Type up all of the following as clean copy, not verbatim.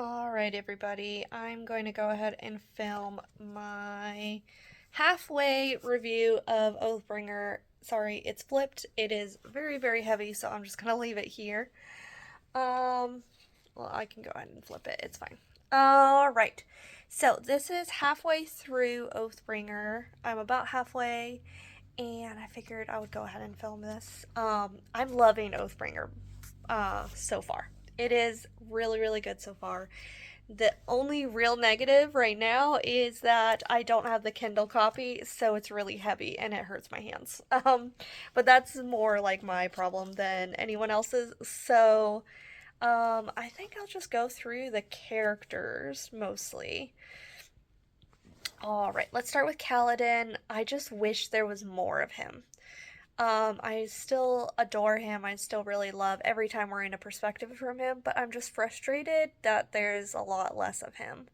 Alright, everybody, I'm going to go ahead and film my halfway review of Oathbringer. Sorry, it's flipped. It is very, very heavy, so I'm just going to leave it here. Well, I can go ahead and flip it. It's fine. Alright, so this is halfway through Oathbringer. I'm about halfway, and I figured I would go ahead and film this. I'm loving Oathbringer so far. It is really, really good so far. The only real negative right now is that I don't have the Kindle copy, so it's really heavy and it hurts my hands. But that's more like my problem than anyone else's. So, I think I'll just go through the characters mostly. All right, let's start with Kaladin. I just wish there was more of him. I still adore him. I still really love every time we're in a perspective from him, but I'm just frustrated that there's a lot less of him.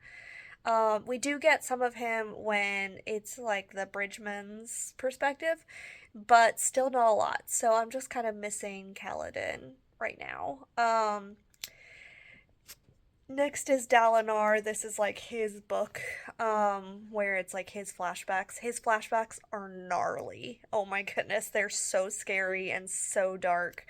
We do get some of him when it's like the Bridgeman's perspective, but still not a lot. So I'm just kind of missing Kaladin right now. Next is Dalinar. This is like his book, where it's like his flashbacks. His flashbacks are gnarly. Oh my goodness, they're so scary and so dark.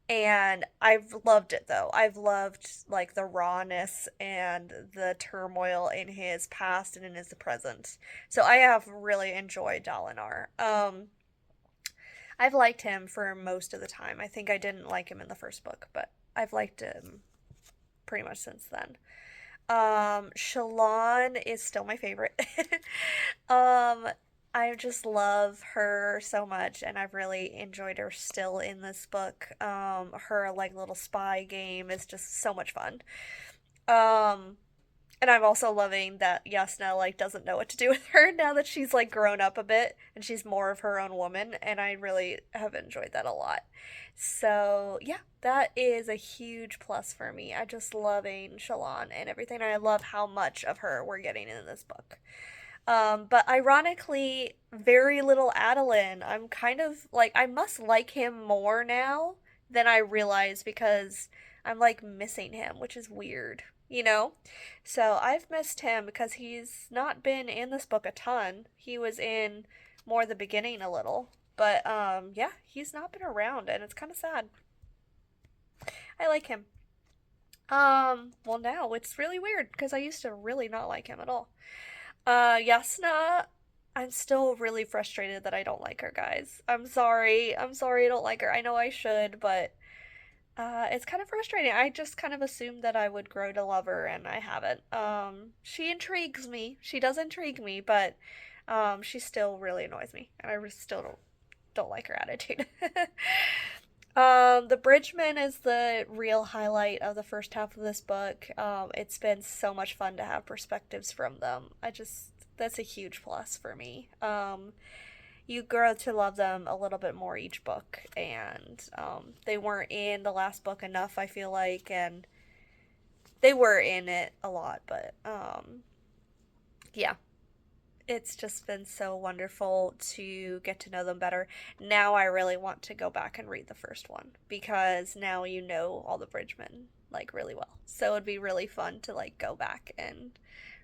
And I've loved it though. I've loved like the rawness and the turmoil in his past and in his present. So I have really enjoyed Dalinar. I've liked him for most of the time. I think I didn't like him in the first book, but I've liked him pretty much since then. Shallan is still my favorite. um, I just love her so much, and I've really enjoyed her still in this book. Her like little spy game is just so much fun. Um, and I'm also loving that Yasna like doesn't know what to do with her now that she's like grown up a bit and she's more of her own woman, and I really have enjoyed that a lot. So yeah, that is a huge plus for me. I just loving Shallan and everything. I love how much of her we're getting in this book. But ironically, very little Adeline. I'm kind of like I must like him more now than I realized because I'm like missing him, which is weird, you know? So I've missed him because he's not been in this book a ton. He was in more the beginning a little. But yeah, he's not been around and it's kind of sad. I like him. Well now it's really weird because I used to really not like him at all. Yasna, I'm still really frustrated that I don't like her, guys. I'm sorry. I'm sorry I don't like her. I know I should, but it's kind of frustrating. I just kind of assumed that I would grow to love her, and I haven't. She intrigues me. She does intrigue me, but she still really annoys me, and I still don't like her attitude. The Bridgeman is the real highlight of the first half of this book. It's been so much fun to have perspectives from them. That's a huge plus for me. You grow to love them a little bit more each book, and they weren't in the last book enough, I feel like, and they were in it a lot, but yeah, it's just been so wonderful to get to know them better. Now I really want to go back and read the first one because now you know all the Bridgemen like really well. So it'd be really fun to like go back and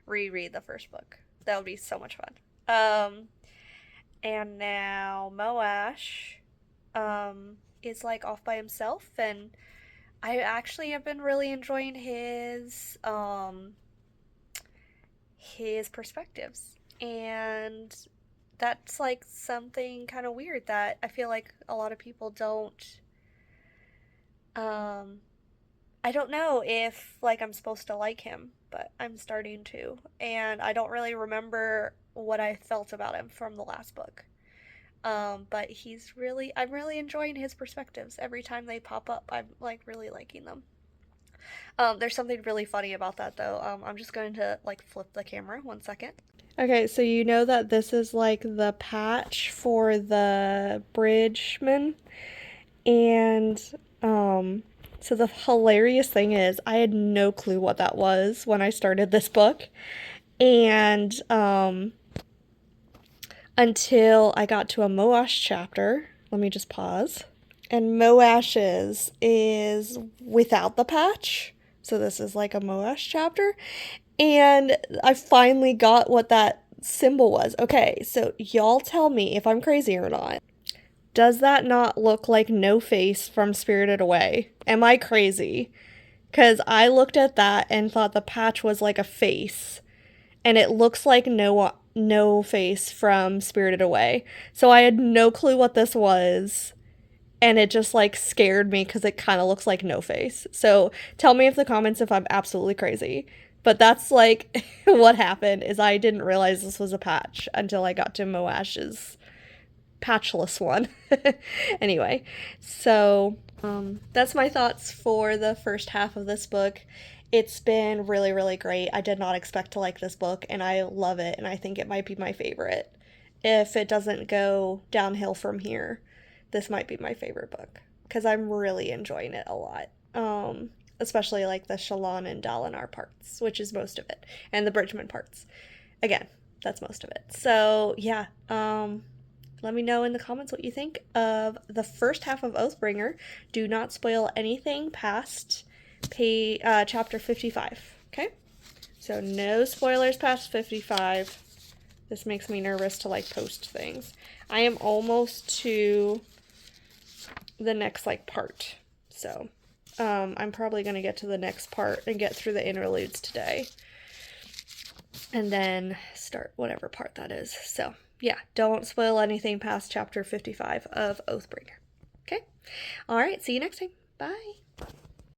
reread the first book. That would be so much fun. And now Moash is like off by himself, and I actually have been really enjoying his perspectives. And that's like something kind of weird that I feel like a lot of people don't um I don't know if like I'm supposed to like him, but I'm starting to. And I don't really remember what I felt about him from the last book. But I'm really enjoying his perspectives. Every time they pop up, I'm like really liking them. There's something really funny about that though. I'm just going to like flip the camera 1 second. Okay, so you know that this is like the patch for the Bridgeman, and so the hilarious thing is I had no clue what that was when I started this book, and until I got to a Moash chapter. Let me just pause. And Moash's is without the patch, So this is like a Moash chapter. And I finally got what that symbol was. Okay, so y'all tell me if I'm crazy or not. Does that not look like No Face from Spirited Away? Am I crazy? Because I looked at that and thought the patch was like a face. And it looks like no Face from Spirited Away. So I had no clue what this was. And it just like scared me because it kind of looks like No Face. So tell me in the comments if I'm absolutely crazy. But that's like what happened is I didn't realize this was a patch until I got to Moash's patchless one. Anyway, so that's my thoughts for the first half of this book. It's been really, really great. I did not expect to like this book, and I love it, and I think it might be my favorite. If it doesn't go downhill from here, this might be my favorite book because I'm really enjoying it a lot. Especially like the Shallan and Dalinar parts, which is most of it, and the Bridgman parts. Again, that's most of it. So yeah, let me know in the comments what you think of the first half of Oathbringer. Do not spoil anything past chapter 55. Okay, so no spoilers past 55. This makes me nervous to like post things. I am almost to the next like part, so I'm probably gonna get to the next part and get through the interludes today, and then start whatever part that is. So yeah, don't spoil anything past chapter 55 of Oathbringer. Okay? Alright, see you next time. Bye.